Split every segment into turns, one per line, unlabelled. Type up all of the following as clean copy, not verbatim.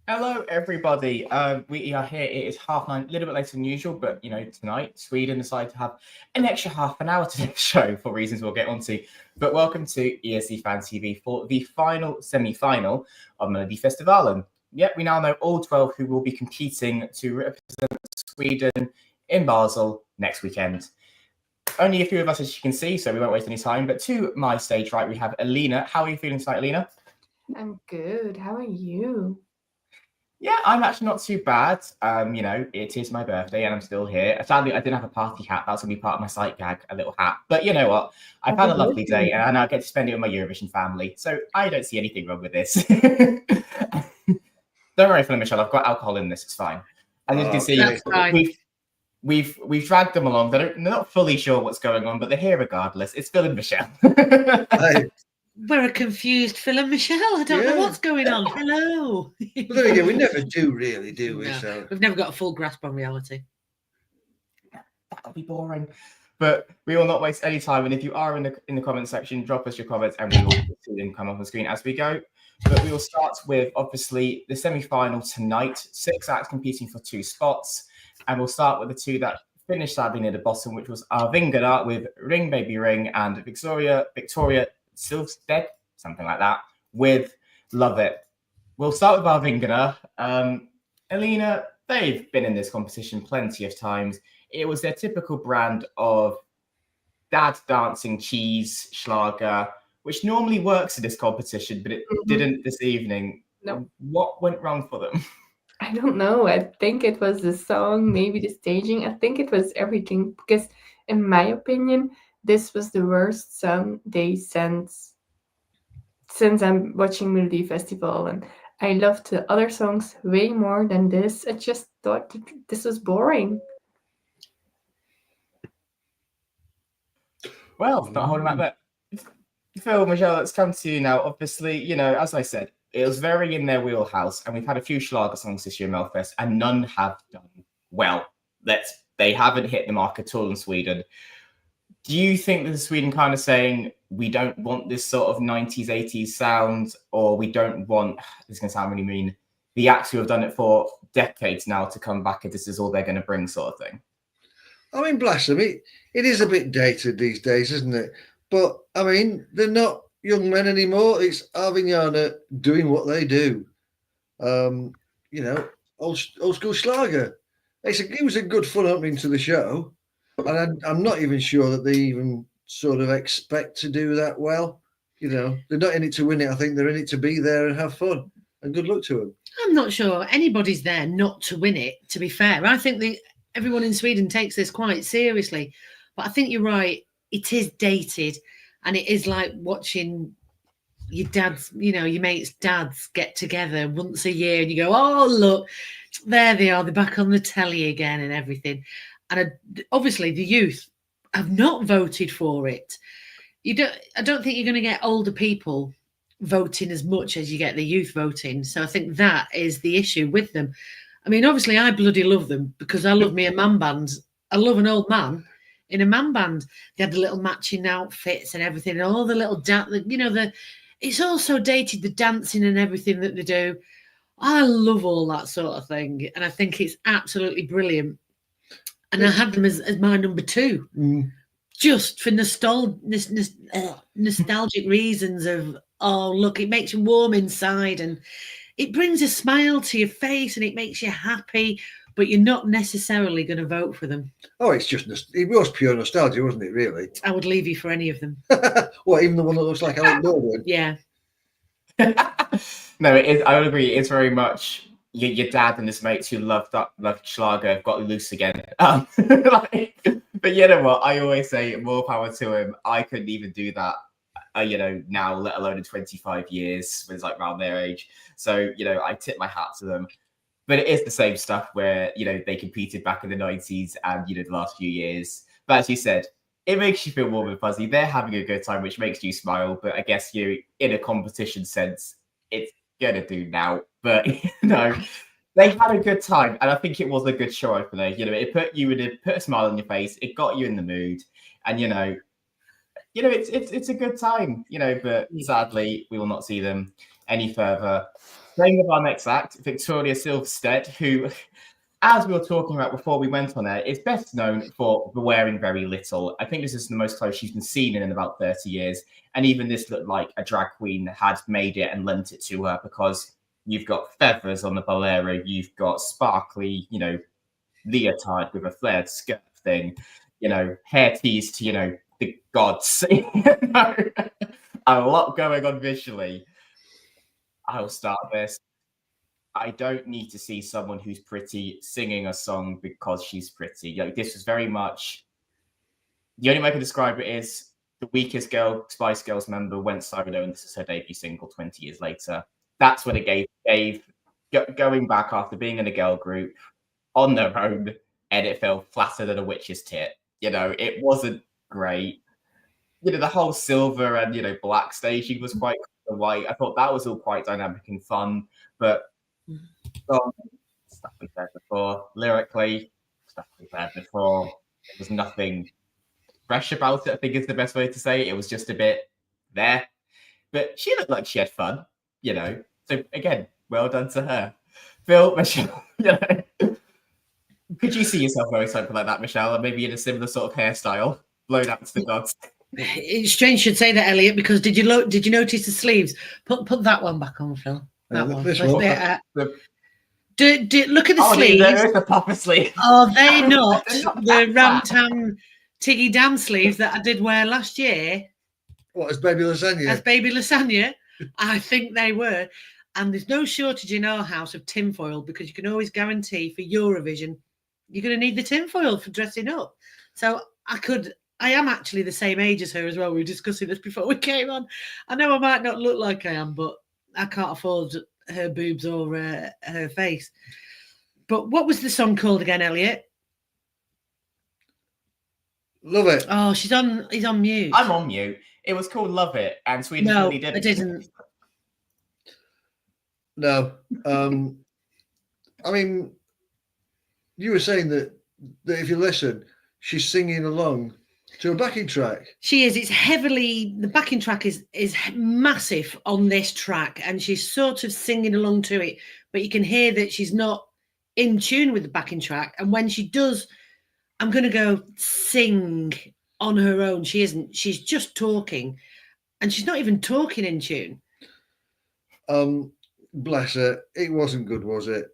Hello, everybody. We are here. It is 9:30, a little bit later than usual, but tonight Sweden decided to have an extra half an hour to the show for reasons we'll get onto. But welcome to ESC Fan TV for the final semi-final of Melodifestivalen. Yep, we now know all 12 who will be competing to represent Sweden in Basel next weekend. Only a few of us, as you can see, so we won't waste any time. But to my stage right, we have Alina. How are you feeling tonight, Alina?
I'm good. How are you?
Yeah, I'm actually not too bad. It is my birthday and I'm still here. Sadly, I didn't have a party hat. That's going to be part of my sight gag, a little hat. But you know what? I've had a lovely day and I now get to spend it with my Eurovision family. So I don't see anything wrong with this. Don't worry, Phil and Michelle. I've got alcohol in this. It's fine. And as you can see, we've dragged them along. They're not fully sure what's going on, but they're here regardless. It's Phil and Michelle.
We're a confused Phil and Michelle. I don't know what's going on. Hello.
But there we go. We never do, really, do we?
No,
So
we've never got a full grasp on reality.
That'll be boring. But we will not waste any time. And if you are in the comment section, drop us your comments and we will see them come up on the screen as we go. But we will start with, obviously, the semi-final tonight. 6 acts competing for 2 spots. And we'll start with the 2 that finished sadly near the bottom, which was Arvingana with Ring Baby Ring and Victoria Silvstedt, something like that, with Love It. We'll start with Arvingana. Alina, they've been in this competition plenty of times. It was their typical brand of dad dancing cheese schlager, which normally works in this competition, but it didn't this evening.
No.
What went wrong for them?
I don't know. I think it was the song, maybe the staging. I think it was everything because, in my opinion, this was the worst song they sent since I'm watching Melodifestivalen, and I loved the other songs way more than this. I just thought this was boring.
Well, not holding back that. Phil, Michelle, let's come to you now. Obviously, as I said, it was very in their wheelhouse, and we've had a few Schlager songs this year in Melfest, and none have done well. They haven't hit the mark at all in Sweden. Do you think that Sweden kind of saying we don't want this sort of 90s, 80s sound, or we don't want, this is going to sound really mean, the acts who have done it for decades now to come back and this is all they're going to bring sort of thing?
I mean, bless them. It is a bit dated these days, isn't it? But, I mean, they're not young men anymore. It's Arvingana doing what they do. Old school Schlager. It was a good fun opening to the show. And I'm not even sure that they even sort of expect to do that well. They're not in it to win it. I think they're in it to be there and have fun. And good luck to them.
I'm not sure anybody's there not to win it, to be fair. I think everyone in Sweden takes this quite seriously. But I think you're right. It is dated. And it is like watching your dad's, your mates' dads get together once a year. And you go, oh, look, there they are. They're back on the telly again and everything. And obviously, the youth have not voted for it. I don't think you're going to get older people voting as much as you get the youth voting. So I think that is the issue with them. I mean, obviously, I bloody love them because I love me a man band. I love an old man in a man band. They had the little matching outfits and everything, and all the little it's all so dated, the dancing and everything that they do. I love all that sort of thing, and I think it's absolutely brilliant. And I had them as my number 2, just for nostalgic reasons of, oh, look, it makes you warm inside and it brings a smile to your face and it makes you happy, but you're not necessarily going to vote for them.
Oh, it was pure nostalgia, wasn't it, really?
I would leave you for any of them.
What, even the one that looks like Alec Baldwin?
Yeah.
No, it is. I would agree. It's very much your dad and his mates who loved Schlager have got loose again. But you know what? I always say more power to him. I couldn't even do that, now, let alone in 25 years when it's like around their age. So, I tip my hat to them. But it is the same stuff where, they competed back in the 90s and, the last few years. But as you said, it makes you feel warm and fuzzy. They're having a good time, which makes you smile. But I guess in a competition sense, it's gonna do now. But they had a good time, and I think it was a good show opener. It put a smile on your face. It got you in the mood, and it's a good time. But sadly, we will not see them any further. Playing with our next act, Victoria Silverstedt, who, as we were talking about before we went on air, is best known for wearing very little. I think this is the most clothes she's been seen in about 30 years. And even this looked like a drag queen had made it and lent it to her, because you've got feathers on the bolero, you've got sparkly, leotard with a flared skirt thing, hair teased to, the gods. A lot going on visually. I'll start this. I don't need to see someone who's pretty singing a song because she's pretty. This was very much, the only way I can describe it is the weakest girl, Spice Girls member, went solo, and this is her debut single 20 years later. That's what it gave going back after being in a girl group on their own, and it fell flatter than a witch's tit. It wasn't great. The whole silver and black staging was quite white. I thought that was all quite dynamic and fun, but stuff we've heard before. Lyrically, stuff we've heard before. There was nothing fresh about it, I think is the best way to say it. It was just a bit there. But she looked like she had fun, So again, well done to her. Phil, Michelle, could you see yourself wearing something like that, Michelle, or maybe in a similar sort of hairstyle, blown out to the gods?
It's strange you should say that, Elliot, because did you notice the sleeves? Put that one back on, Phil. That one.
This one.
Look at the sleeves.
There's the proper sleeve.
Are they not the Ram Tam Tiggy Dam sleeves that I did wear last year?
What, as baby lasagna?
As baby lasagna? I think they were. And there's no shortage in our house of tinfoil, because you can always guarantee for Eurovision you're going to need the tinfoil for dressing up. So I am actually the same age as her as well. We were discussing this before we came on. I know I might not look like I am, but I can't afford her boobs or her face. But what was the song called again, Elliot?
Love It.
Oh, he's on mute.
I'm on mute. It was called Love It, and Sweden really didn't.
I didn't.
No. I mean, you were saying that if you listen, she's singing along to a backing track.
She is. It's heavily, the backing track is massive on this track, and she's sort of singing along to it, but you can hear that she's not in tune with the backing track. And when she does, I'm going to go sing on her own. She isn't. She's just talking, and she's not even talking in tune.
Bless her. It wasn't good, was it?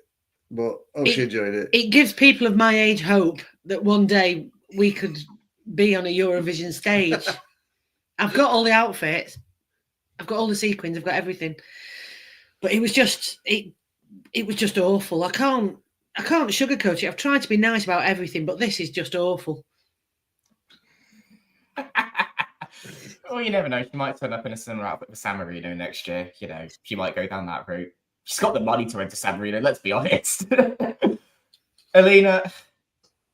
But she enjoyed it.
It gives people of my age hope that one day we could be on a Eurovision stage. I've got all the outfits, I've got all the sequins, I've got everything, but it was just awful. I can't sugarcoat it. I've tried to be nice about everything, but this is just awful.
Well, you never know. She might turn up in a similar outfit for San Marino next year. She might go down that route. She's got the money to enter San Marino, let's be honest. Alina,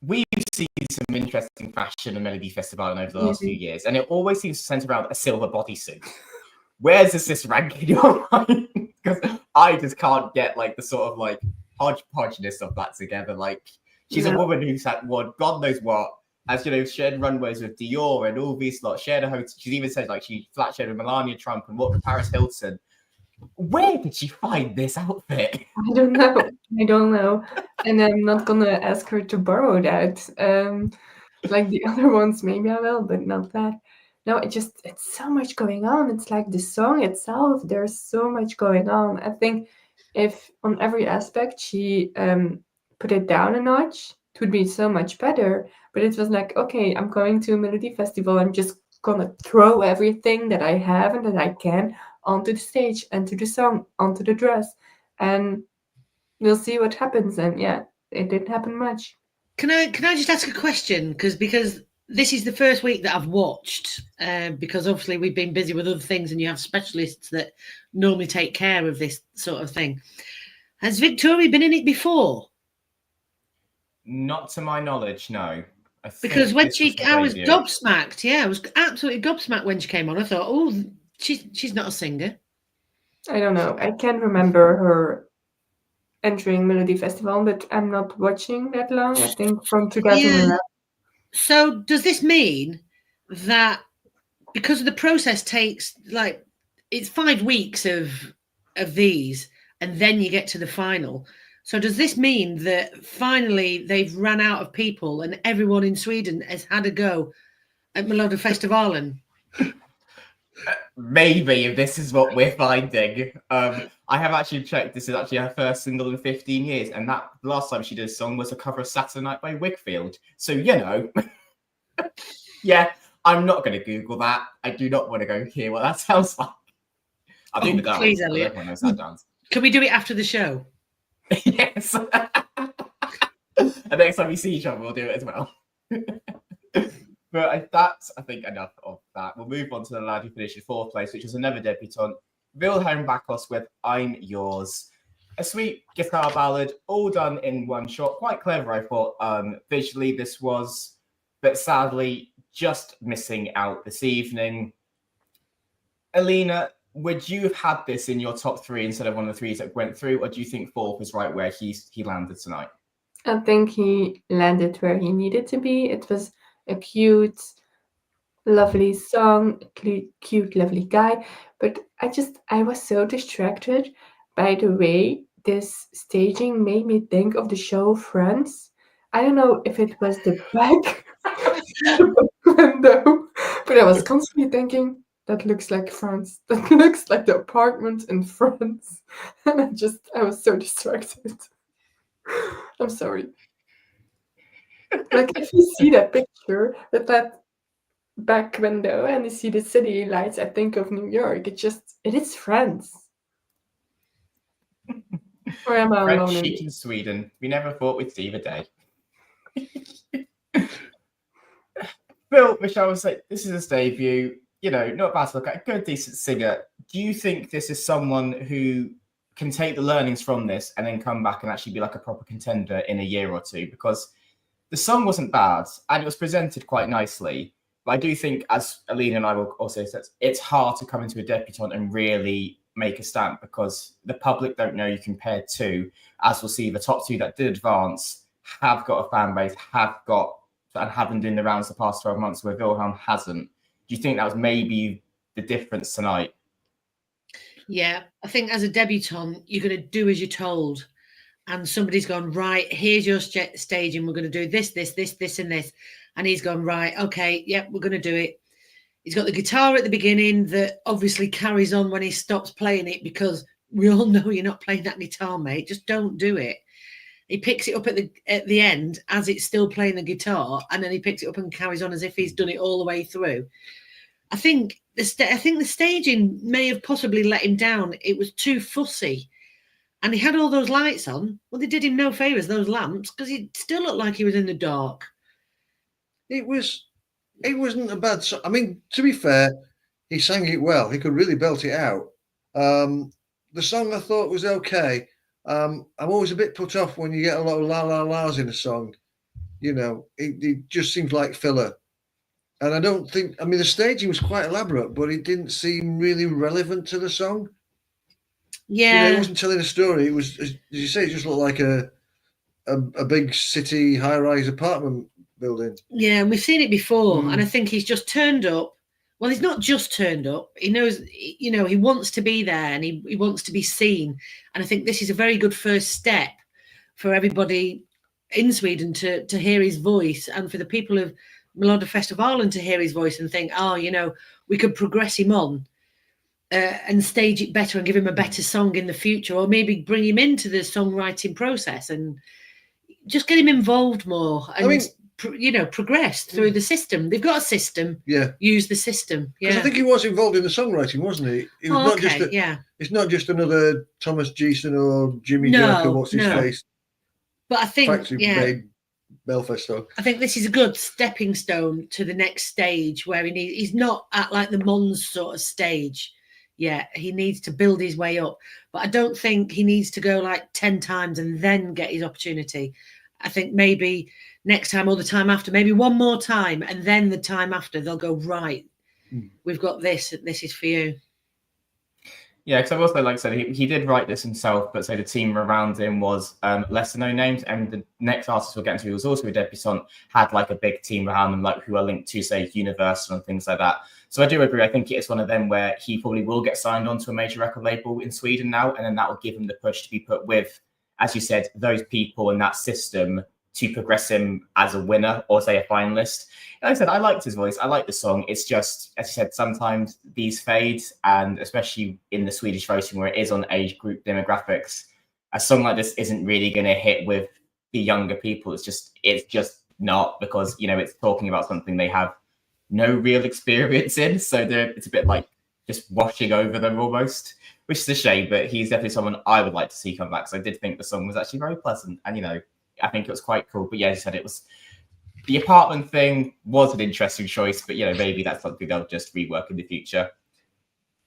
we've seen some interesting fashion in Melodifestivalen over the last few years, and it always seems to center around a silver bodysuit. Where does this rank in your mind? Because I just can't get the sort of hodgepodgeness of that together. She's a woman who's had won God knows what, has shared runways with Dior and all these lots, shared a hotel. She's even said she flat shared with Melania Trump and what with Paris Hilton. Where did she find this outfit?
I don't know. And I'm not gonna ask her to borrow that. Like the other ones, maybe I will, but not that. No, it's so much going on. It's like the song itself, there's so much going on. I think if on every aspect she put it down a notch, it would be so much better. But it was like, okay, I'm going to a Melodifestivalen, I'm just gonna throw everything that I have and that I can onto the stage, and to the song, onto the dress, and we'll see what happens. And yeah, it didn't happen much.
Can I just ask a question? Because this is the first week that I've watched, because obviously we've been busy with other things, and you have specialists that normally take care of this sort of thing. Has Victoria been in it before?
Not to my knowledge, no.
Because when I was gobsmacked. Yeah, I was absolutely gobsmacked when she came on. I thought, oh, she's not a singer.
I don't know. I can't remember her entering Melodifestivalen, but I'm not watching that long. I think from 2011.
Yeah. So does this mean that because the process takes it's 5 weeks of these, and then you get to the final. So does this mean that finally they've run out of people and everyone in Sweden has had a go at Melodifestivalen?
Maybe if this is what we're finding. I have actually checked. This is actually her first single in 15 years, and that last time she did a song was a cover of Saturday Night by Wakefield. So yeah, I'm not going to Google that. I do not want to go hear what that sounds like. I think the dance.
Please, Elliot.
Everyone knows that dance.
Can we do it after the show?
Yes. And next time we see each other, we'll do it as well. But that's, I think, enough of that. We'll move on to the lad who finished in 4th place, which was another debutante, Wilhelm Bakos with I'm Yours. A sweet guitar ballad, all done in one shot. Quite clever, I thought. Visually, this was, but sadly, just missing out this evening. Alina, would you have had this in your top 3 instead of one of the 3s that went through, or do you think 4th was right where he landed tonight?
I think he landed where he needed to be. It was a cute, lovely song, cute, lovely guy. But I was so distracted by the way this staging made me think of the show Friends. I don't know if it was the back window, but I was constantly thinking, that looks like France. That looks like the apartment in France. And I was so distracted. I'm sorry. Like, if you see that picture with that back window and you see the city lights, I think of New York. It is France. Or am I alone?
French chic in Sweden. We never thought we'd see the day. Phil, Michelle was like, this is his debut. Not bad to look at. A good, decent singer. Do you think this is someone who can take the learnings from this and then come back and actually be like a proper contender in a year or two? Because the song wasn't bad and it was presented quite nicely. But I do think, as Alina and I will also say, it's hard to come into a debutante and really make a stamp because the public don't know you compared to, as we'll see, the top 2 that did advance have got a fan base, have been doing the rounds the past 12 months where Wilhelm hasn't. Do you think that was maybe the difference tonight?
Yeah, I think as a debutante, you're going to do as you're told. And somebody's gone, right, here's your stage and we're going to do this, and this. And he's gone, right, okay, yep, we're going to do it. He's got the guitar at the beginning that obviously carries on when he stops playing it because we all know you're not playing that guitar, mate. Just don't do it. He picks it up at the end as it's still playing the guitar, and then he picks it up and carries on as if he's done it all the way through. I think the staging may have possibly let him down. It was too fussy. And he had all those lights on. Well, they did him no favours, those lamps, because he still looked like he was in the dark.
It wasn't a bad song. I mean, to be fair, he sang it well. He could really belt it out. The song I thought was okay. I'm always a bit put off when you get a lot of la la la's in a song. It just seems like filler. And I don't think, the staging was quite elaborate, but it didn't seem really relevant to the song.
Yeah.
It wasn't telling a story. It was, as you say, it just looked like a big city high-rise apartment building.
Yeah, and we've seen it before. And I think he's just turned up. Well, he's not just turned up. He knows, he wants to be there and he wants to be seen. And I think this is a very good first step for everybody in Sweden to hear his voice, and for the people of Melodifestivalen to hear his voice and think, we could progress him on and stage it better and give him a better song in the future, or maybe bring him into the songwriting process and just get him involved more and progress through the system. They've got a system.
Yeah.
Use the system. Yeah.
I think he was involved in the songwriting, wasn't he? It was It's not just another Thomas Geeson or Jimmy Jerk or what's his face.
But I think
made Melfest song.
I think this is a good stepping stone to the next stage where he's not at like the Mons sort of stage. Yeah, he needs to build his way up. But I don't think he needs to go like 10 times and then get his opportunity. I think maybe next time or the time after, maybe one more time, and then the time after they'll go, right, we've got this is for you.
Yeah, because I've also, like I said, he did write this himself, but so the team around him was lesser known names, and the next artist we'll get into, who was also a debutante, had like a big team around them, like who are linked to, say, Universal and things like that. So I do agree. I think it's one of them where he probably will get signed onto a major record label in Sweden now, and then that will give him the push to be put with, as you said, those people in that system to progress him as a winner or say a finalist. Like I said, I liked his voice. I like the song. It's just, as you said, sometimes these fade, and especially in the Swedish voting where it is on age group demographics, a song like this isn't really going to hit with the younger people. It's just not, because, you know, it's talking about something they have no real experience in. So it's a bit like just washing over them almost, which is a shame. But he's definitely someone I would like to see come back. So I did think the song was actually very pleasant. And, you know, I think it was quite cool. But yeah, as you said, it was the apartment thing was an interesting choice. But, you know, maybe that's something they'll just rework in the future.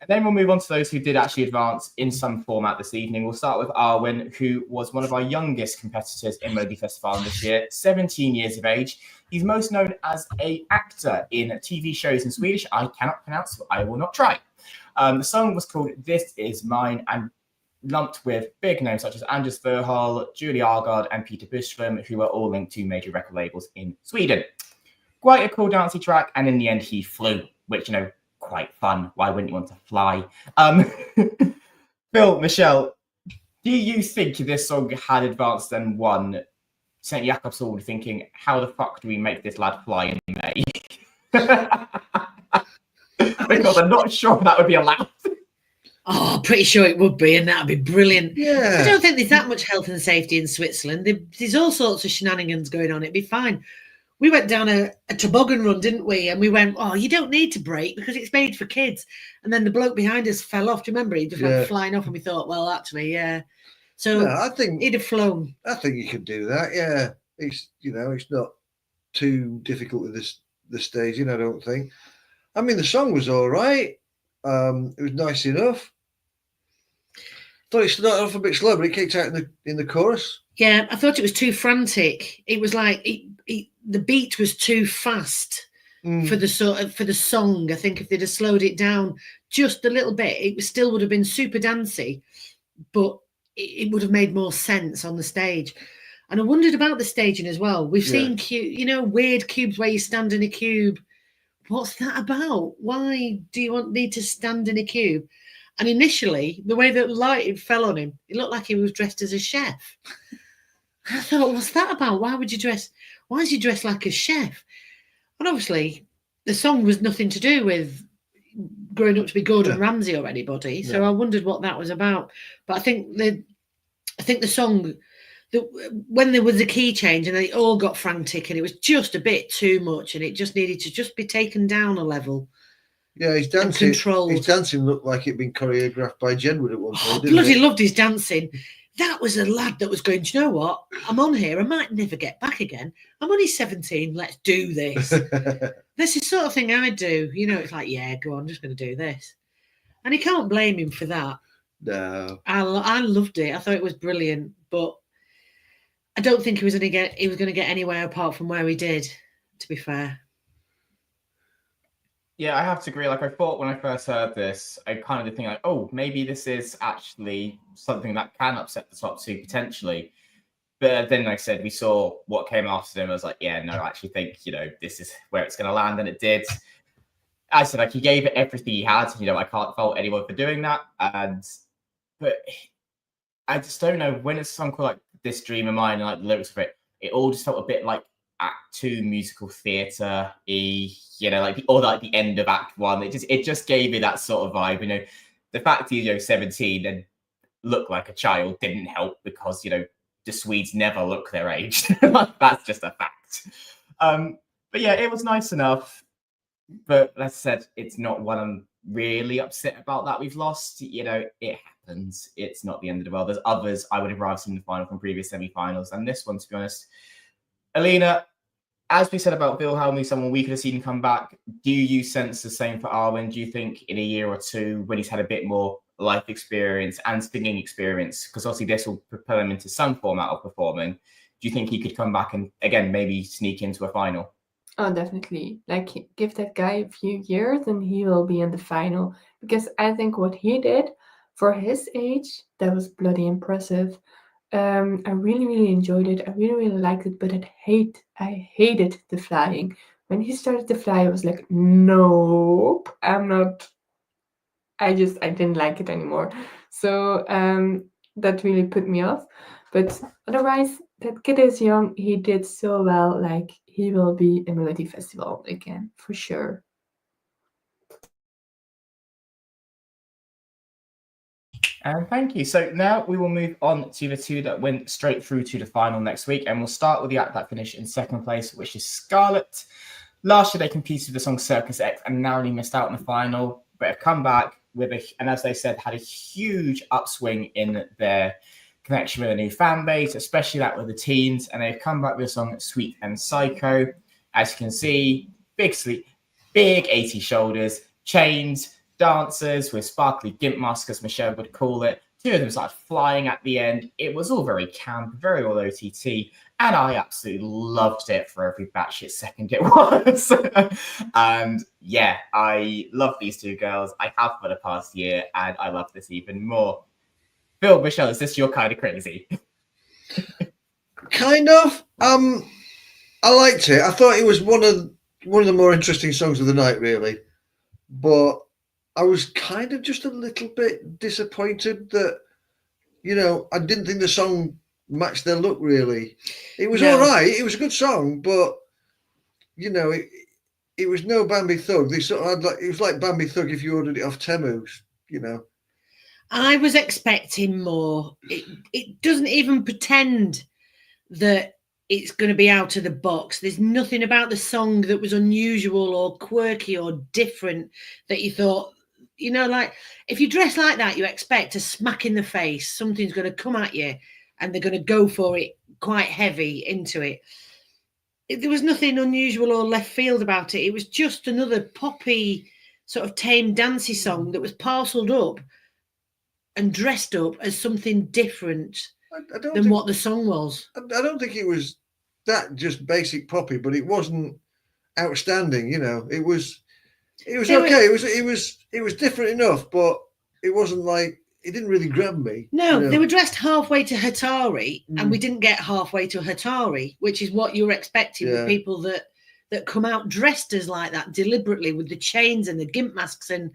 And then we'll move on to those who did actually advance in some format this evening. We'll start with Arwen, who was one of our youngest competitors in Melodifestivalen this year, 17 years of age. He's most known as an actor in TV shows in Swedish. I cannot pronounce, so I will not try. The song was called This Is Mine, and lumped with big names such as Anders Verhal, Julie Argard, and Peter Buström, who are all linked to major record labels in Sweden. Quite a cool dancey track, and in the end he flew, which, you know, quite fun. Why wouldn't you want to fly? Phil, Michelle, do you think if this song had advanced and won, St. Jakobsson thinking, how the fuck do we make this lad fly in May? Because I'm not sure that would be allowed.
Oh, pretty sure it would be, and that would be brilliant.
Yeah.
I don't think there's that much health and safety in Switzerland. There's all sorts of shenanigans going on. It'd be fine. We went down a toboggan run, didn't we? And we went, oh, you don't need to brake because it's made for kids. And then the bloke behind us fell off. Do you remember? He just went flying off, and we thought, well, actually, yeah. So
No, I think
he'd have flown.
I think you could do that. Yeah, it's, you know, it's not too difficult with the staging. I don't think. I mean, the song was all right. It was nice enough. Thought it started off a bit slow, but it kicked out in the chorus.
Yeah, I thought it was too frantic. It was like the beat was too fast for the song. I think if they'd have slowed it down just a little bit, it still would have been super dancey, but it would have made more sense on the stage. And I wondered about the staging as well. We've seen weird cubes where you stand in a cube. What's that about? Why do you need to stand in a cube? And initially, the way that light fell on him, it looked like he was dressed as a chef. I thought, what's that about? Why is he dressed like a chef? And obviously, the song was nothing to do with growing up to be Gordon Ramsay or anybody. So I wondered what that was about. But I think the song, when there was a key change and they all got frantic and it was just a bit too much and it just needed to just be taken down a level.
Yeah, his dancing looked like it'd been choreographed by Jedward at one point.
Bloody loved his dancing. That was a lad that was going, do you know what? I'm on here. I might never get back again. I'm only 17. Let's do this. This is the sort of thing I do. You know, it's like, yeah, go on, I'm just going to do this. And you can't blame him for that.
No.
I loved it. I thought it was brilliant. But I don't think he was going to get anywhere apart from where he did, to be fair.
Yeah, I have to agree. Like, I thought when I first heard this, I kind of did think like, oh, maybe this is actually something that can upset the top two potentially. But then, like I said, we saw what came after them. I was like, yeah, no, I actually think, you know, this is where it's going to land. And it did. I said, like, he gave it everything he had. You know, I can't fault anyone for doing that. But I just don't know, when it's something like This Dream of Mine and like the lyrics of it, it all just felt a bit like Act 2 musical theatre-y, you know, like the end of Act 1. It just gave me that sort of vibe. You know, the fact he's, you know, 17 and looked like a child didn't help because, you know, the Swedes never look their age. That's just a fact. But yeah, it was nice enough. But as I said, it's not one I'm really upset about that we've lost. You know, it happens. It's not the end of the world. There's others I would have rather seen in the final from previous semi-finals. And this one, to be honest, Alina, as we said about Wilhelm, someone we could have seen come back, do you sense the same for Arwen? Do you think in a year or two, when he's had a bit more life experience and singing experience, because obviously this will propel him into some format of performing, do you think he could come back and, again, maybe sneak into a final?
Oh, definitely. Like, give that guy a few years and he will be in the final. Because I think what he did for his age, that was bloody impressive. I really, really enjoyed it. I really, really liked it, but I hated the flying. when he started to fly, I was like, nope, I'm not. I didn't like it anymore. So that really put me off. But otherwise, that kid is young. He did so well. Like, he will be in Melodifestivalen again for sure.
And thank you. So now we will move on to the two that went straight through to the final next week. And we'll start with the act that finished in second place, which is Scarlet. Last year, they competed with the song Circus X and narrowly missed out in the final, but have come back and as they said, had a huge upswing in their connection with a new fan base, especially that with the teens. And they've come back with a song Sweet and Psycho. As you can see, big 80 shoulders, chains, dancers with sparkly gimp masks, as Michelle would call it. Two of them started flying at the end. It was all very camp, very all OTT, and I absolutely loved it for every batshit second it was. And yeah, I love these two girls. I have for the past year, and I love this even more. Phil, Michelle, is this your kind of crazy?
Kind of. I liked it. I thought it was one of the more interesting songs of the night, really. But I was kind of just a little bit disappointed that, I didn't think the song matched their look, really. It was all right. It was a good song, but, it was no Bambi Thug. They sort of had it was like Bambi Thug if you ordered it off Temu's,
I was expecting more. It doesn't even pretend that it's going to be out of the box. There's nothing about the song that was unusual or quirky or different that you thought, like if you dress like that, you expect a smack in the face. Something's going to come at you and they're going to go for it quite heavy into it. There was nothing unusual or left field about it. It was just another poppy, sort of tame, dancey song that was parcelled up and dressed up as something different than what the song was.
I don't think it was that just basic poppy, but it wasn't outstanding. It was okay. It was different enough, but it wasn't like it didn't really grab me.
No, they were dressed halfway to Hatari, and we didn't get halfway to Hatari, which is what you're expecting with people that come out dressed as like that deliberately with the chains and the gimp masks and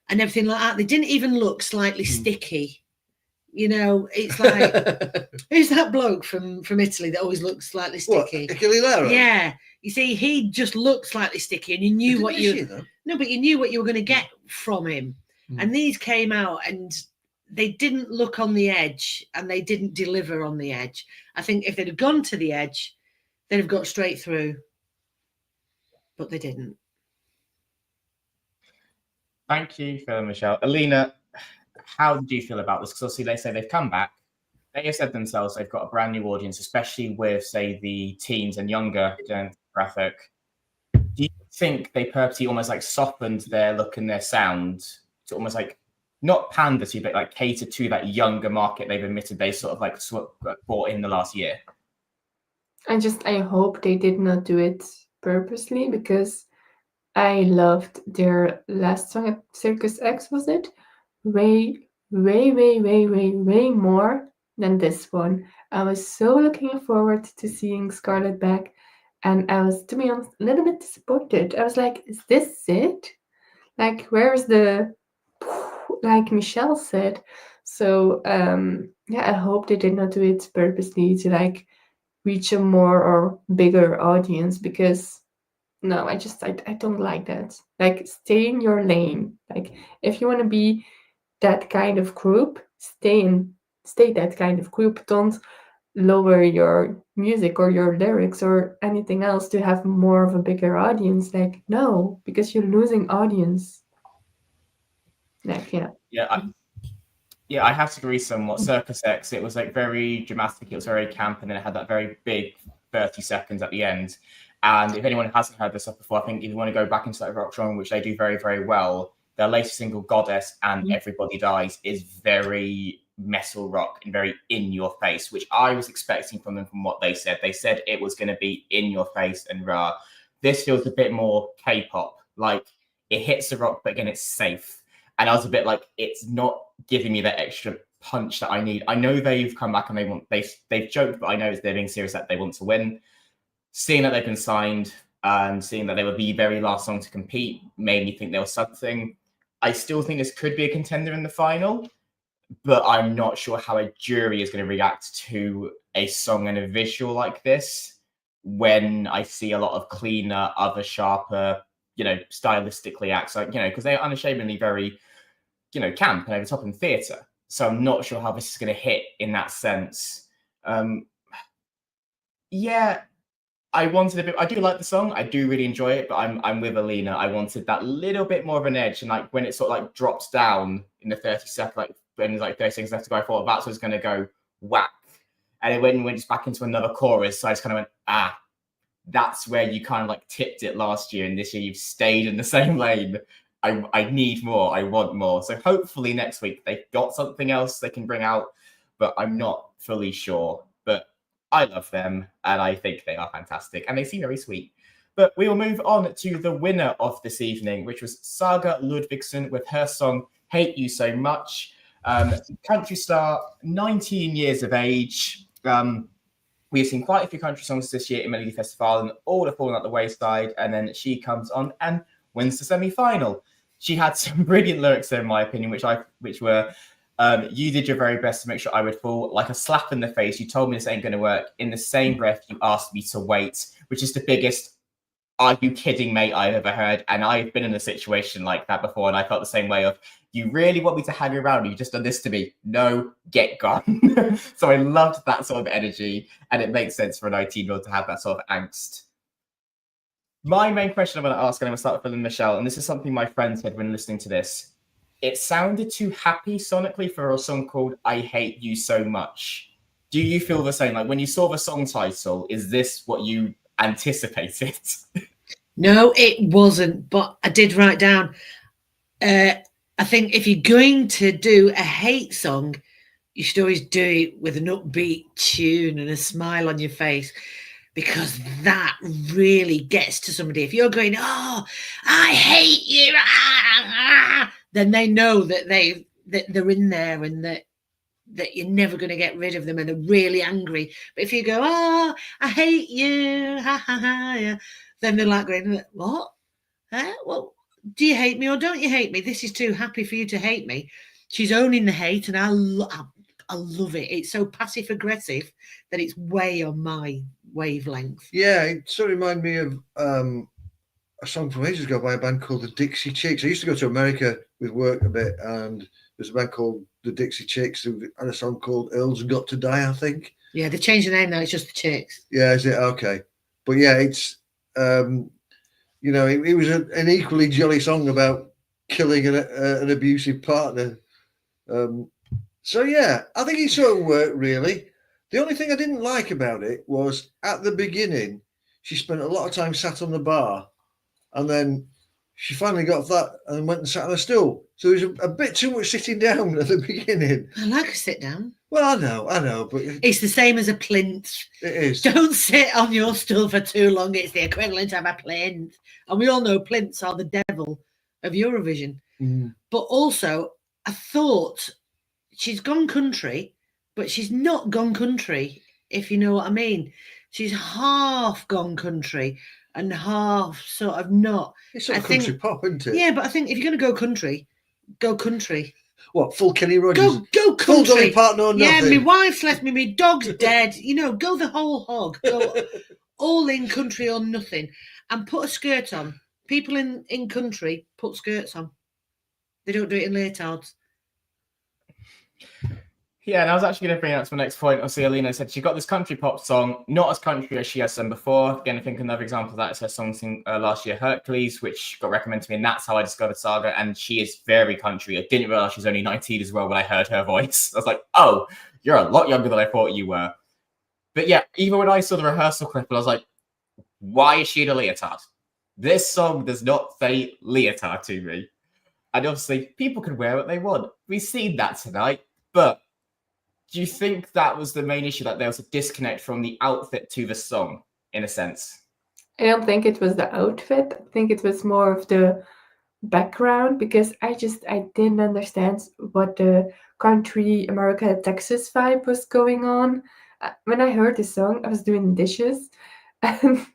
everything like that. They didn't even look slightly sticky. It's like who's that bloke from Italy that always looks slightly sticky?
What, Ichililero?
Yeah. You see, he just looked slightly sticky, and you knew but you knew what you were going to get from him. And these came out, and they didn't look on the edge, and they didn't deliver on the edge. I think if they'd have gone to the edge, they'd have got straight through, but they didn't.
Thank you, Phil and Michelle. Alina, how did you feel about this? Because obviously they say they've come back. They have said themselves they've got a brand new audience, especially with, say, the teens and younger demographic. Do you think they purposely almost like softened their look and their sound to almost like not pander to, but like cater to that younger market they've admitted they sort of like brought in the last year?
I hope they did not do it purposely, because I loved their last song at Circus X, was it? Way more than this one. I was so looking forward to seeing Scarlett back, and I was, to be honest, a little bit disappointed. I was like, is this it? Like, where's the, like Michelle said? So I hope they did not do it purposely to like reach a more or bigger audience, because no, I don't like that. Like, stay in your lane. Like, if you want to be that kind of group, stay that kind of group. Don't lower your music or your lyrics or anything else to have more of a bigger audience. Like, no, because you're losing audience. Like,
I have to agree somewhat. Circus X, it was like very dramatic, it was very camp, and then it had that very big 30 seconds at the end. And if anyone hasn't heard this stuff before, I think if you want to go back into that rock genre, which they do very, very well, their latest single, Goddess and Everybody Dies, is very metal rock and very in your face, which I was expecting from them from what they said. They said it was going to be in your face and raw. This feels a bit more K-pop. Like, it hits the rock, but again, it's safe. And I was a bit like, it's not giving me that extra punch that I need. I know they've come back and they've joked, but I know they're being serious that they want to win. Seeing that they've been signed, and seeing that they were the very last song to compete made me think there was something. I still think this could be a contender in the final, but I'm not sure how a jury is going to react to a song and a visual like this when I see a lot of cleaner, other sharper, stylistically acts, like, because they're unashamedly very, camp and over the top in theatre. So I'm not sure how this is going to hit in that sense. Yeah, I wanted a bit. I do like the song. I do really enjoy it, but I'm with Alina. I wanted that little bit more of an edge, and like when it sort of like drops down in the 30 seconds, like when there's like 30 seconds left to go, I thought that's what's going to go whack, and it went just back into another chorus. So I just kind of went, that's where you kind of like tipped it last year, and this year you've stayed in the same lane. I need more. I want more. So hopefully next week they've got something else they can bring out, but I'm not fully sure. But I love them, and I think they are fantastic, and they seem very sweet. But we will move on to the winner of this evening, which was Saga Ludvigsen with her song Hate You So Much. Country star, 19 years of age. We've seen quite a few country songs this year in Melodifestivalen, all have fallen at the wayside, and then she comes on and wins the semi-final. She had some brilliant lyrics there, in my opinion, which were, you did your very best to make sure I would fall, like a slap in the face. You told me this ain't going to work. In the same breath, you asked me to wait, which is the biggest, are you kidding, mate, I've ever heard. And I've been in a situation like that before, and I felt the same way of, you really want me to hang around? You just done this to me. No, get gone. So I loved that sort of energy, and it makes sense for a 19-year-old to have that sort of angst. My main question I'm going to ask, and I'm going to start with Michelle, and this is something my friend said when listening to this. It sounded too happy sonically for a song called I Hate You So Much. Do you feel the same? Like when you saw the song title, is this what you anticipated?
No, it wasn't, but I did write down, I think if you're going to do a hate song, you should always do it with an upbeat tune and a smile on your face, because that really gets to somebody. If you're going, oh, I hate you, then they know that they're in there, and that you're never going to get rid of them, and they're really angry. But if you go, oh, I hate you, ha ha ha, yeah, then they're like going, what? Huh? Well, do you hate me or don't you hate me? This is too happy for you to hate me. She's owning the hate, and I love it. It's so passive aggressive that it's way on my wavelength.
Yeah, it sort of reminded me of a song from ages ago by a band called the Dixie Chicks. I used to go to America with work a bit, and there's a band called the Dixie Chicks who had a song called Earl's Got to Die, I think.
Yeah, they changed the name now. It's just the Chicks.
Yeah, is it? Okay. But yeah, it's, it was an equally jolly song about killing an abusive partner. So yeah, I think it sort of worked, really. The only thing I didn't like about it was at the beginning, she spent a lot of time sat on the bar, and then she finally got that and went and sat on a stool. So there was a bit too much sitting down at the beginning.
I like a sit down.
Well, I know, but
it's the same as a plinth.
It is.
Don't sit on your stool for too long. It's the equivalent of a plinth. And we all know plinths are the devil of Eurovision.
Mm.
But also, I thought she's gone country, but she's not gone country, if you know what I mean. She's half gone country and half sort of not.
It's sort of country pop, isn't it?
Yeah, but I think if you're going to go country, go country.
What, full Kenny Rogers?
Go country.
Full Dolly Parton or nothing?
Yeah, my wife's left me, my dog's dead. Go the whole hog. Go all in country or nothing. And put a skirt on. People in country put skirts on. They don't do it in leotards.
Yeah, and I was actually going to bring up to my next point. Obviously, Alina said she got this country pop song, not as country as she has done before. Again, I think another example of that is her song last year, Hercules, which got recommended to me, and that's how I discovered Saga. And she is very country. I didn't realize she's only 19 as well when I heard her voice. I was like, oh, you're a lot younger than I thought you were. But yeah, even when I saw the rehearsal clip, I was like, why is she in a leotard? This song does not say leotard to me. And obviously, people can wear what they want. We've seen that tonight, but do you think that was the main issue, that there was a disconnect from the outfit to the song, in a sense?
I don't think it was the outfit. I think it was more of the background, because I didn't understand what the country America Texas vibe was going on. When I heard the song, I was doing dishes, and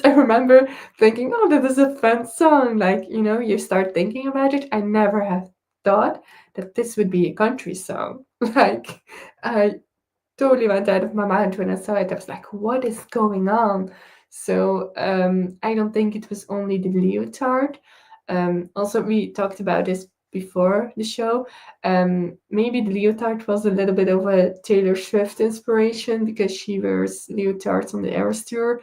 I remember thinking, oh, that is a fun song. Like, you know, you start thinking about it. I never have thought that this would be a country song. Like, I totally went out of my mind when I saw it. I was like, what is going on? So I don't think it was only the leotard. Also, we talked about this before the show. Maybe the leotard was a little bit of a Taylor Swift inspiration because she wears leotards on the Eras tour.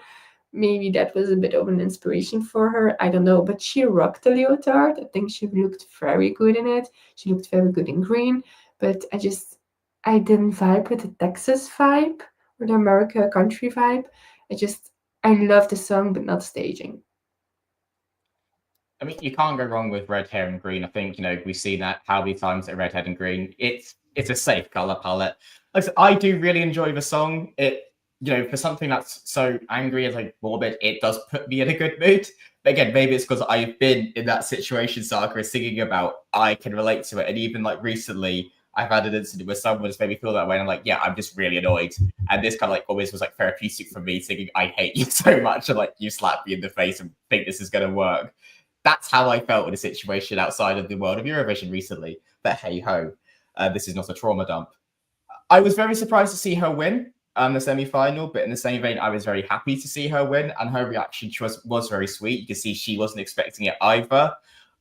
Maybe that was a bit of an inspiration for her. I don't know, but she rocked the leotard. I think she looked very good in it. She looked very good in green. But I didn't vibe with the Texas vibe or the America country vibe. I love the song, but not staging.
I mean, you can't go wrong with red hair and green. I think, we've seen that how many times at red hair and green. It's a safe color palette. Like I said, I do really enjoy the song. It, for something that's so angry and like morbid, it does put me in a good mood. But again, maybe it's because I've been in that situation Saga is singing about. I can relate to it. And even like recently, I've had an incident where someone just made me feel that way. And I'm like, yeah, I'm just really annoyed. And this kind of like always was like therapeutic for me, singing, I hate you so much. And like, you slap me in the face and think this is going to work. That's how I felt in a situation outside of the world of Eurovision recently. But hey ho, this is not a trauma dump. I was very surprised to see her win the semi-final, but in the same vein, I was very happy to see her win, and her reaction was very sweet. You can see she wasn't expecting it either.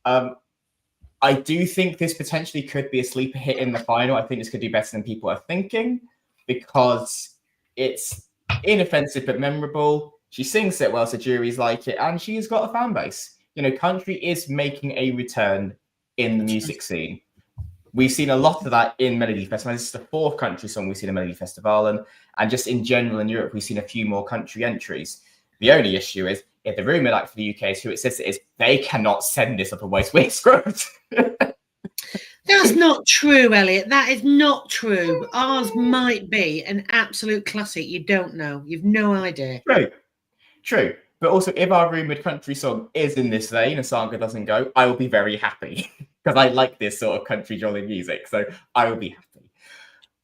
I do think this potentially could be a sleeper hit in the final. I think this could do better than people are thinking because it's inoffensive but memorable. She sings it well, so juries like it, and she's got a fan base. Country is making a return in the music scene. We've seen a lot of that in Melodifestivalen. This is the fourth country song we've seen in Melodifestivalen. And just in general in Europe, we've seen a few more country entries. The only issue is, if the rumour like for the UK is who it says it is, they cannot send this, otherwise we're screwed.
That's not true, Elliot. That is not true. Ours might be an absolute classic. You don't know. You've no idea.
True. But also, if our rumoured country song is in this vein and Saga doesn't go, I will be very happy. Because I like this sort of country jolly music. So I will be happy.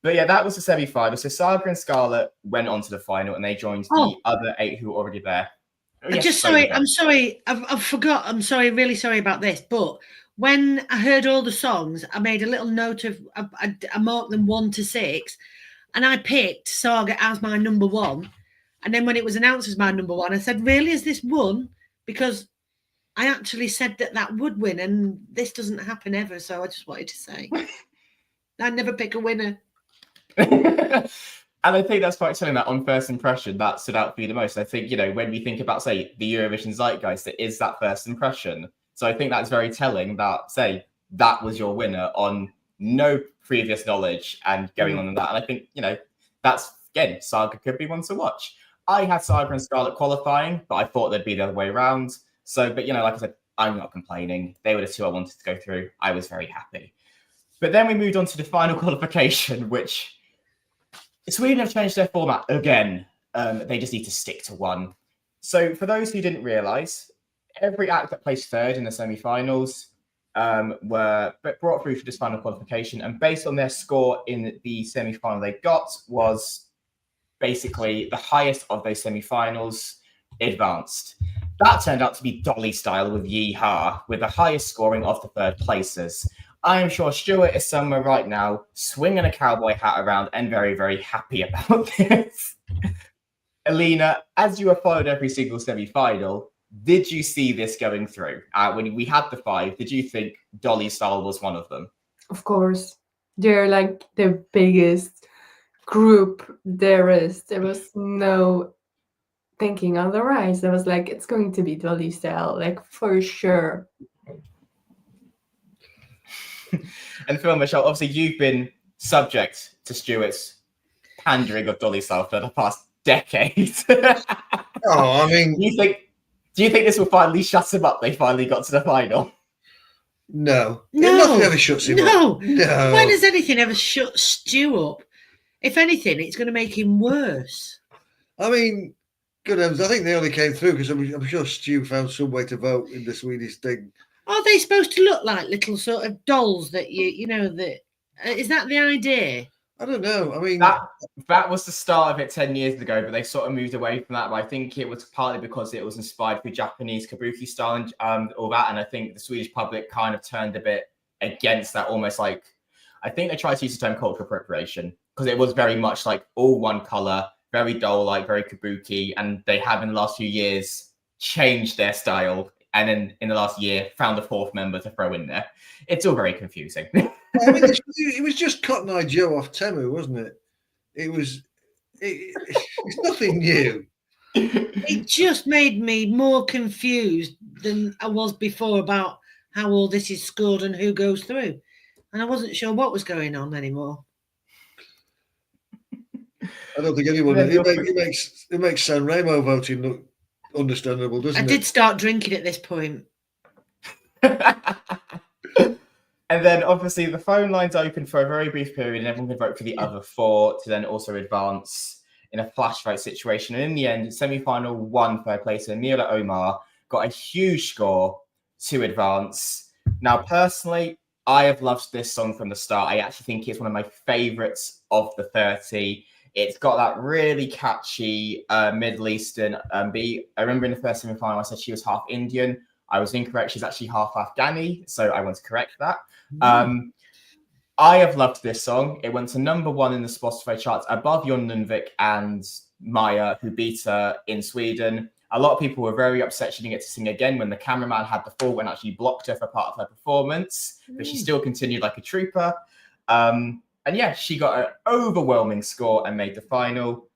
But yeah, that was the semi-final. So Saga and Scarlett went on to the final and they joined the other 8 who were already there.
I'm sorry. I've forgot. I'm sorry. Really sorry about this. But when I heard all the songs, I made a little note of, I marked them 1 to 6. And I picked Saga as my number 1. And then when it was announced as my number 1, I said, really, is this 1? Because I actually said that would win, and this doesn't happen ever. So I just wanted to say, I never pick a winner.
And I think that's quite telling that on first impression, that stood out for you the most. I think, when we think about, say, the Eurovision zeitgeist, it is that first impression. So I think that's very telling that, say, that was your winner on no previous knowledge and going on in that. And I think, that's, again, Saga could be one to watch. I had Saga and Scarlett qualifying, but I thought they'd be the other way around. So, but, like I said, I'm not complaining. They were the 2 I wanted to go through. I was very happy. But then we moved on to the final qualification, which Sweden have changed their format again. They just need to stick to one. So for those who didn't realise, every act that placed third in the semi-finals were brought through for this final qualification. And based on their score in the semi-final they got was basically the highest of those semi-finals advanced. That turned out to be Dolly Style with Yeehaw, with the highest scoring of the third places. I am sure Stuart is somewhere right now, swinging a cowboy hat around and very, very happy about this. Alina, as you have followed every single semi-final, did you see this going through? When we had the 5, did you think Dolly Style was one of them?
Of course. They're like the biggest group there is. There was no thinking otherwise. There was like, it's going to be Dolly Style, like for sure.
And Phil, Michelle, obviously you've been subject to Stuart's pandering of Dolly Style for the past decade.
I mean,
do you think this will finally shut him up? They finally got to the final.
No. Nothing ever shuts him up. No.
When has anything ever shut Stu up? If anything, it's going to make him worse.
I mean, good heavens, I think they only came through because I'm sure Stu found some way to vote in the Swedish thing.
Are they supposed to look like little sort of dolls that is that the idea?
I don't know. I mean,
that was the start of it 10 years ago, but they sort of moved away from that. But I think it was partly because it was inspired through Japanese kabuki style and all that. And I think the Swedish public kind of turned a bit against that, almost like, I think they tried to use the term cultural appropriation because it was very much like all one color, very dull, like very kabuki. And they have in the last few years changed their style. And then in the last year, found a fourth member to throw in there. It's all very confusing.
I mean, it was just Cotton Eye Joe off Temu, wasn't it? It's nothing new.
It just made me more confused than I was before about how all this is scored and who goes through. And I wasn't sure what was going on anymore.
I don't think anyone. It makes San Remo voting look understandable, doesn't it?
I did start drinking at this point.
And then obviously the phone line's open for a very brief period and everyone can vote for the other four to then also advance in a flash vote situation. And in the end, semi-final one third placer, Mila Omar, got a huge score to advance. Now, personally, I have loved this song from the start. I actually think it's one of my favourites of the 30. It's got that really catchy Middle Eastern beat. I remember in the first semi-final, I said she was half Indian. I was incorrect. She's actually half Afghani, so I want to correct that. I have loved this song. It went to #1 in the Spotify charts, above Jon Lundvik and Maya, who beat her in Sweden. A lot of people were very upset she didn't get to sing again when the cameraman had the fault and actually blocked her for part of her performance, but she still continued like a trooper. And yeah, she got an overwhelming score and made the final.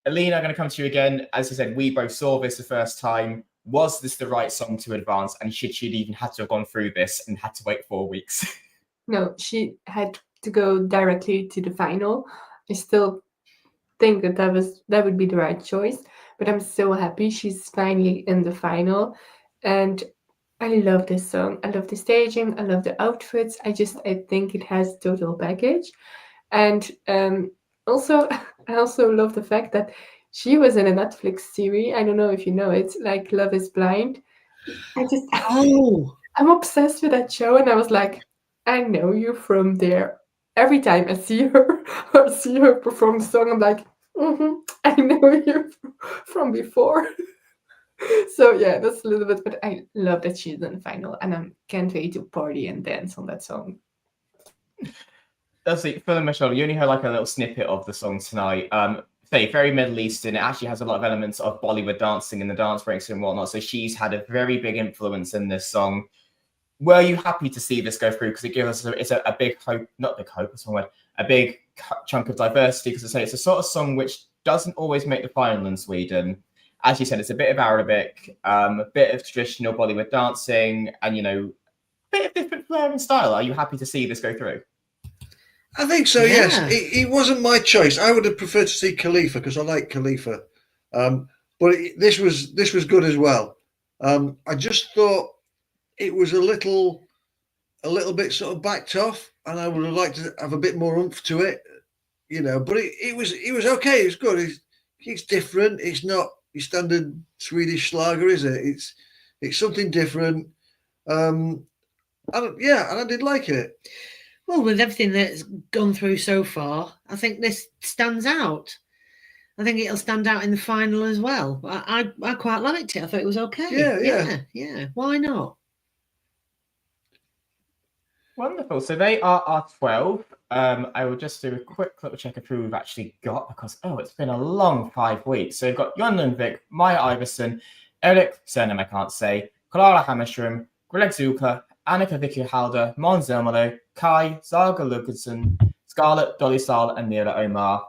Alina, I'm going to come to you again. As I said, we both saw this the first time. Was this the right song to advance? And should she even had to have gone through this and had to wait 4 weeks?
No, she had to go directly to the final. I still think that would be the right choice, but I'm so happy she's finally in the final. And I love this song. I love the staging. I love the outfits. I think it has total package. And also, I also love the fact that she was in a Netflix series. I don't know if you know it, like Love is Blind. I'm obsessed with that show, and I was like, I know you from there. Every time I see her or see her perform the song, I'm like, I know you from before. So yeah, that's a little bit, but I love that she's in the final, and I can't wait to party and dance on that song.
That's it. Phil and Michelle, you only heard like a little snippet of the song tonight. Very Middle Eastern. It actually has a lot of elements of Bollywood dancing in the dance breaks and whatnot. So she's had a very big influence in this song. Were you happy to see this go through? Because it gives us a big hope, not big hope, it's word, a big chunk of diversity. Because I say it's a sort of song which doesn't always make the final in Sweden. As you said, it's a bit of Arabic, a bit of traditional Bollywood dancing, and a bit of different flair and style. Are you happy to see this go through?
I think so. Yeah. Yes, it wasn't my choice. I would have preferred to see Khalifa because I like Khalifa, but this was good as well. I just thought it was a little bit sort of backed off, and I would have liked to have a bit more oomph to it, But it was okay. It's good. It's different. It's not your standard Swedish Schlager, is it? It's something different. And I did like it.
Well, with everything that's gone through so far, I think this stands out. I think it'll stand out in the final as well. I quite liked it. I thought it was okay. Yeah. Why not?
Wonderful. So they are our 12. I will just do a quick little check of who we've actually got because, it's been a long 5 weeks. So we've got Jon Lundvik, Maya Iverson, Erik, surname I can't say, Clara Hammerström, Greg Zucker, Annika Vicky Halder, Måns Zelmerlöw, Kai, Zaga Lucassen, Scarlett, Dolly Stahl, and Mila Omar.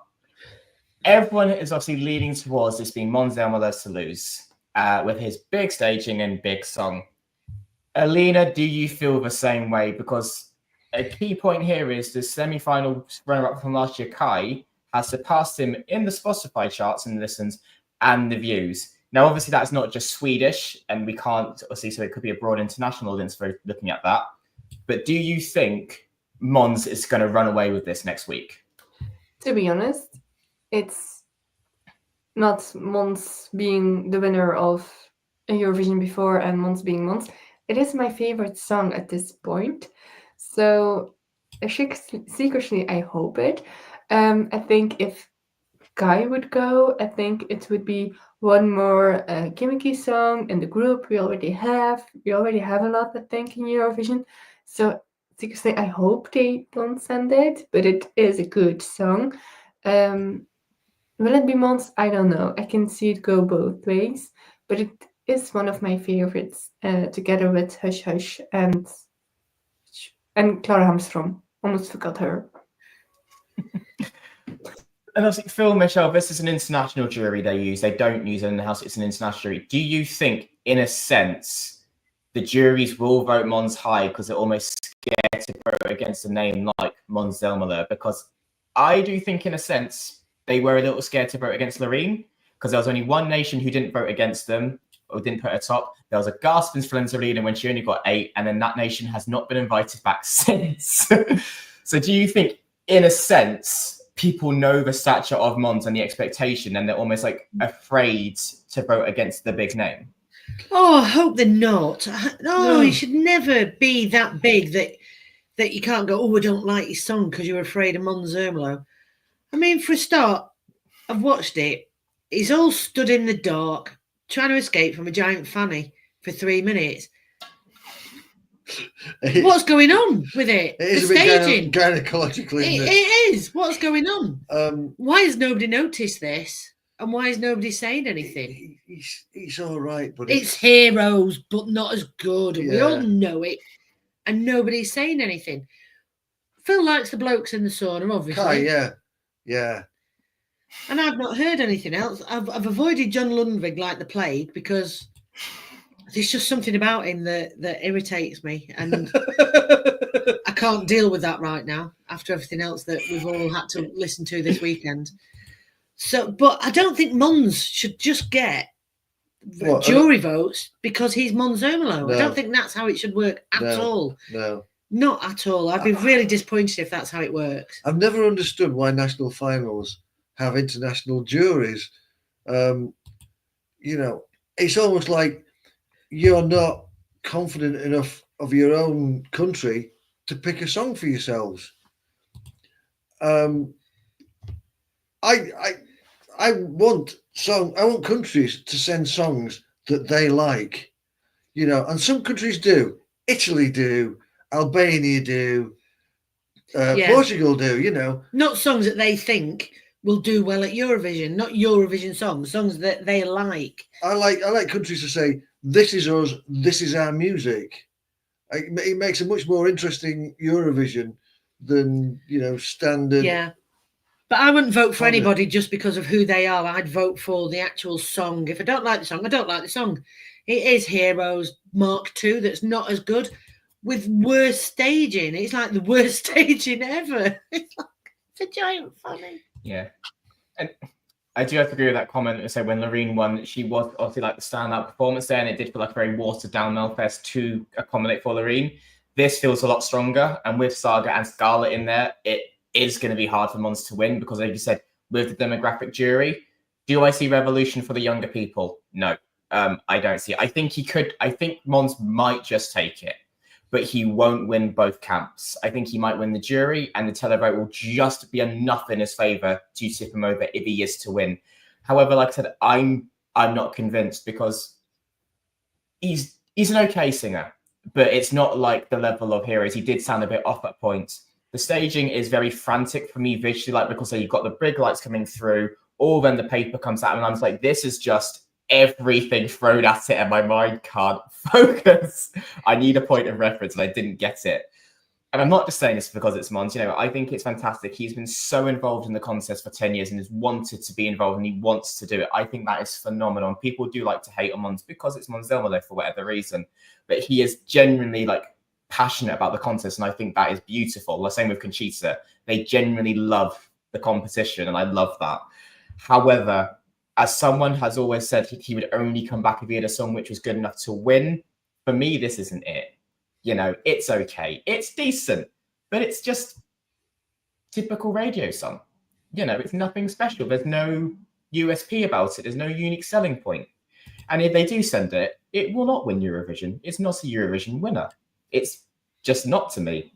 Everyone is obviously leading towards this being Måns Zelmerlöw to lose with his big staging and big song. Alina, do you feel the same way? Because a key point here is the semi-final runner-up from last year, Kai, has surpassed him in the Spotify charts and listens and the views. Now, obviously, that's not just Swedish, and we can't see, so it could be a broad international audience for looking at that. But do you think Måns is going to run away with this next week?
To be honest, it's not Måns being the winner of Eurovision before and Måns being Måns. It is my favorite song at this point. So secretly, I hope it. I think if Guy would go, I think it would be one more gimmicky song in the group we already have. We already have a lot, I think, in Eurovision. So seriously, I hope they don't send it, but it is a good song. Will it be Mons? I don't know. I can see it go both ways, but it is one of my favorites, together with Hush Hush and Clara Hamstrom. Almost forgot her.
And obviously, Phil, Michelle, this is an international jury they use. They don't use it in the house. It's an international jury. Do you think, in a sense, the juries will vote Mons high because they're almost scared to vote against a name like Mons Zelmerlöw? Because I do think, in a sense, they were a little scared to vote against Loreen because there was only one nation who didn't vote against them or didn't put her top. There was a gasp in Loreen when she only got 8, and then that nation has not been invited back since. So do you think, in a sense, people know the stature of Mons and the expectation, and they're almost like afraid to vote against the big name?
Oh, I hope they're not. No, it should never be that big that you can't go, oh, I don't like your song because you're afraid of Mons Zelmerlöw. I mean, for a start, I've watched it. He's all stood in the dark, trying to escape from a giant fanny for 3 minutes. What's going on with it?
It is
the
a bit
staging.
gynecologically, isn't it?
It is. What's going on? Why has nobody noticed this? And why is nobody saying anything?
He's all right, but
it's Heroes, but not as good.
Yeah.
We all know it, and nobody's saying anything. Phil likes the blokes in the sauna, obviously.
Kai, yeah.
And I've not heard anything else. I've avoided John Lundvig like the plague because there's just something about him that irritates me, and I can't deal with that right now after everything else that we've all had to listen to this weekend. So, but I don't think Mons should just get jury votes because he's Mons Zelmerlöw. No. I don't think that's how it should work at all.
No.
Not at all. I'd be really disappointed if that's how it works.
I've never understood why national finals have international juries. You know, it's almost like you're not confident enough of your own country to pick a song for yourselves. I want countries to send songs that they like, you know, and some countries do. Italy do, Albania do, Portugal do, you know.
Not songs that they think will do well at Eurovision, not Eurovision songs that they like.
I like countries to say, this is us, this is our music. It makes a much more interesting Eurovision than, you know, standard.
Yeah. But I wouldn't vote for anybody just because of who they are. I'd vote for the actual song. If I don't like the song, I don't like the song. It is Heroes Mark II that's not as good with worse staging. It's like the worst staging ever. It's a giant funny.
Yeah. And I do have to agree with that comment. So when Loreen won, she was obviously like the standout performance there, and it did feel like a very watered down Melfest to accommodate for Loreen. This feels a lot stronger, and with Saga and Scarlett in there, it is going to be hard for Mons to win because, like you said, with the demographic jury, do I see revolution for the younger people? No, I don't see it. I think he could. I think Mons might just take it, but he won't win both camps. I think he might win the jury, and the televote will just be enough in his favour to tip him over if he is to win. However, like I said, I'm not convinced because he's an okay singer, but it's not like the level of Heroes. He did sound a bit off at points. The staging is very frantic for me visually, like because you've got the big lights coming through, or then the paper comes out, and I'm just like, this is just everything thrown at it, and my mind can't focus. I need a point of reference, and I didn't get it. And I'm not just saying this because it's Mons. You know, I think it's fantastic. He's been so involved in the contest for 10 years and has wanted to be involved, and he wants to do it. I think that is phenomenal. And people do like to hate on Mons because it's Mons Zelmerlöw for whatever reason, but he is genuinely like passionate about the contest, and I think that is beautiful. The same with Conchita. They genuinely love the competition, and I love that. However, as someone has always said, he would only come back if he had a song which was good enough to win. For me, this isn't it. You know, it's okay. It's decent, but it's just typical radio song. You know, it's nothing special. There's no USP about it. There's no unique selling point. And if they do send it, it will not win Eurovision. It's not a Eurovision winner. It's just not to me.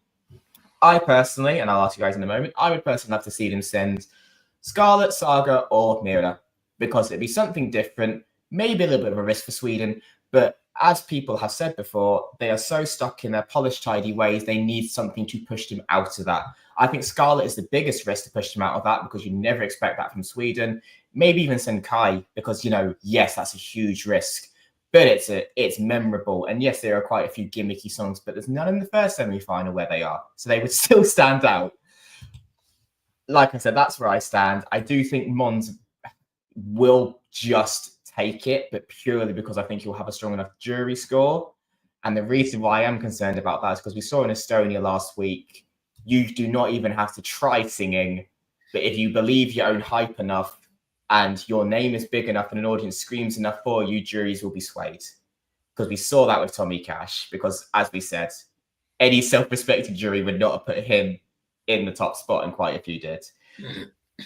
I personally, and I'll ask you guys in a moment, I would personally love to see them send Scarlett, Saga, or Mira, because it'd be something different, maybe a little bit of a risk for Sweden, but as people have said before, they are so stuck in their polished, tidy ways, they need something to push them out of that. I think Scarlett is the biggest risk to push them out of that, because you never expect that from Sweden. Maybe even send Kai, because, yes, that's a huge risk, but it's memorable. And yes, there are quite a few gimmicky songs, but there's none in the first semi-final where they are. So they would still stand out. Like I said, that's where I stand. I do think Mons will just take it, but purely because I think he'll have a strong enough jury score. And the reason why I am concerned about that is because we saw in Estonia last week, you do not even have to try singing, but if you believe your own hype enough and your name is big enough and an audience screams enough for you, juries will be swayed. Because we saw that with Tommy Cash, because as we said, any self-respecting jury would not have put him in the top spot, and quite a few did.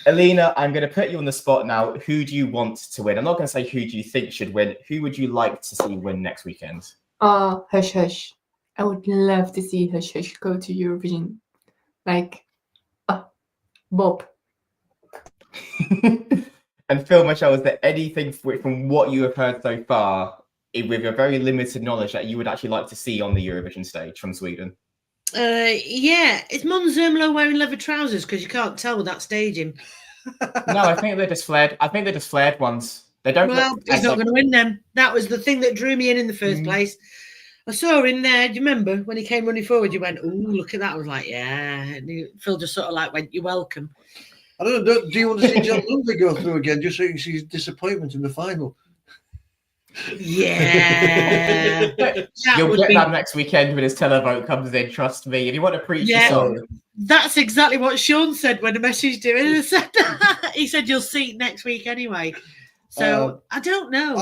Alina, I'm going to put you on the spot now. Who do you want to win? I'm not going to say who do you think should win. Who would you like to see win next weekend?
Hush Hush. I would love to see Hush Hush go to Eurovision. Like, Bob.
And Phil, Michelle, is there anything from what you have heard so far, with your very limited knowledge, that you would actually like to see on the Eurovision stage from Sweden?
Yeah, is Mons Zermelo wearing leather trousers? Because you can't tell with that staging.
No, I think they're just flared. I think they're just flared ones. They don't.
Well, he's not going to win them. That was the thing that drew me in the first place. I saw in there. Do you remember when he came running forward? You went, "Oh, look at that!" I was like, "Yeah." And Phil just sort of like went, "You're welcome."
I don't know. Do you want to see John Lundvik go through again, just so you can see his disappointment in the final?
Yeah.
You'll get that next weekend when his televote comes in, trust me. If you want to preach a song.
That's exactly what Sean said when I messaged him. And he said, you'll see it next week anyway. So I don't know.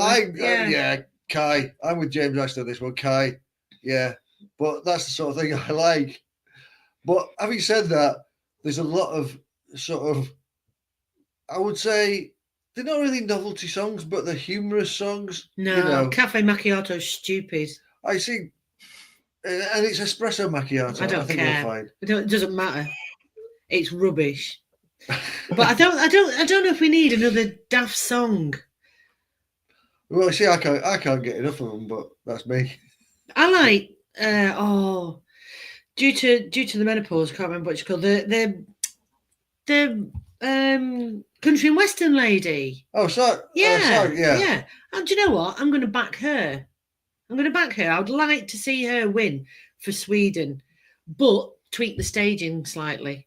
Kai. I'm with James Ashton on this one. Kai. Yeah. But that's the sort of thing I like. But having said that, there's a lot of sort of, I would say, they're not really novelty songs, but they're humorous songs.
No, Cafe Macchiato's stupid.
I see, and it's espresso macchiato.
I think
care. Fine.
It doesn't matter. It's rubbish. But I don't know if we need another daft song.
Well, see, I can't get enough of them, but that's me.
I like due to the menopause, I can't remember what it's called. The country and western lady.
Oh, sorry.
Yeah. And do you know what? I'm going to back her. I would like to see her win for Sweden, but tweak the staging slightly.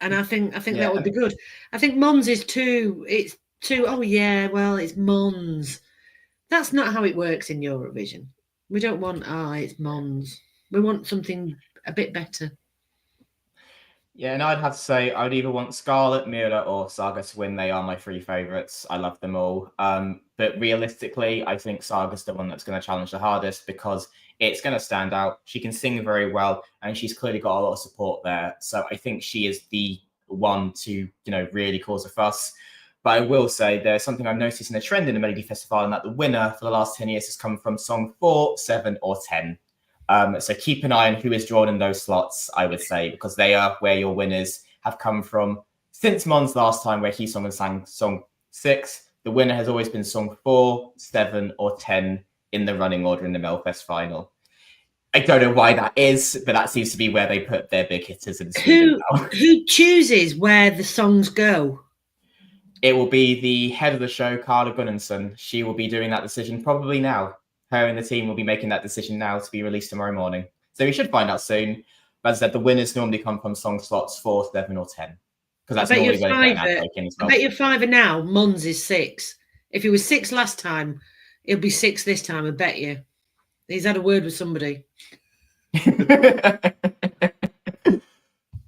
And I think that would be good. I think Mons is too. It's too. Oh yeah, well it's Mons. That's not how it works in Eurovision. We don't want it's Mons. We want something a bit better.
Yeah, and I'd have to say I would either want Scarlett, Mira, or Saga to win. They are my three favourites. I love them all. But realistically, I think Saga's the one that's going to challenge the hardest because it's going to stand out. She can sing very well, and she's clearly got a lot of support there. So I think she is the one to, really cause a fuss. But I will say there's something I've noticed in the trend in the Melodifestivalen, and that the winner for the last 10 years has come from song 4, 7, or 10. So keep an eye on who is drawn in those slots, I would say, because they are where your winners have come from. Since Mons last time, where he sang song 6, the winner has always been song 4, 7, or 10 in the running order in the Melfest final. I don't know why that is, but that seems to be where they put their big hitters in Sweden now.
Who chooses where the songs go?
It will be the head of the show, Carla Gunnarsson. She will be doing that decision probably now. Her and the team will be making that decision now to be released tomorrow morning. So we should find out soon. But as I said, the winners normally come from song slots 4, 7, or 10. Because that's normally where they get in as well.
I bet you're 5 now. Mons is 6. If he was 6 last time, he'll be 6 this time, I bet you. He's had a word with somebody.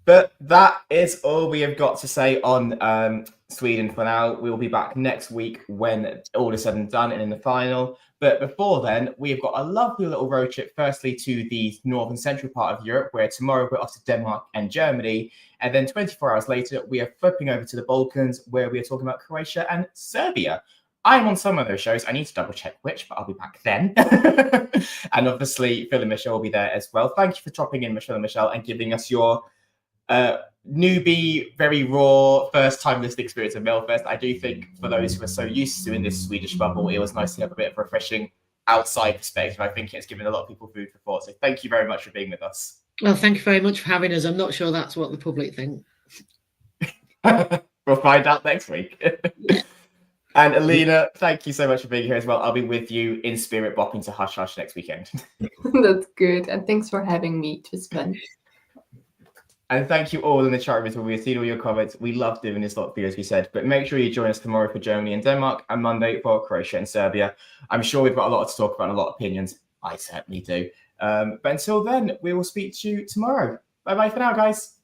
But that is all we have got to say on Sweden for now. We'll be back next week when all is said and done and in the final. But before then, we've got a lovely little road trip, firstly to the northern central part of Europe, where tomorrow we're off to Denmark and Germany. And then 24 hours later, we are flipping over to the Balkans, where we are talking about Croatia and Serbia. I'm on some of those shows. I need to double check which, but I'll be back then. And obviously, Phil and Michelle will be there as well. Thank you for dropping in, Michelle and Michelle, and giving us your newbie, very raw, first time listening experience of Melfest. I do think for those who are so used to in this Swedish bubble, it was nice to have a bit of refreshing outside perspective. I think it's given a lot of people food for thought. So thank you very much for being with us.
Well, thank you very much for having us. I'm not sure that's what the public think.
We'll find out next week. And Alina, thank you so much for being here as well. I'll be with you in spirit, bopping to Hush Hush next weekend.
That's good. And thanks for having me. It was fun.
And thank you all in the chat room as well. We've seen all your comments. We love doing this lot for you, as we said. But make sure you join us tomorrow for Germany and Denmark, and Monday for Croatia and Serbia. I'm sure we've got a lot to talk about and a lot of opinions. I certainly do. But until then, we will speak to you tomorrow. Bye-bye for now, guys.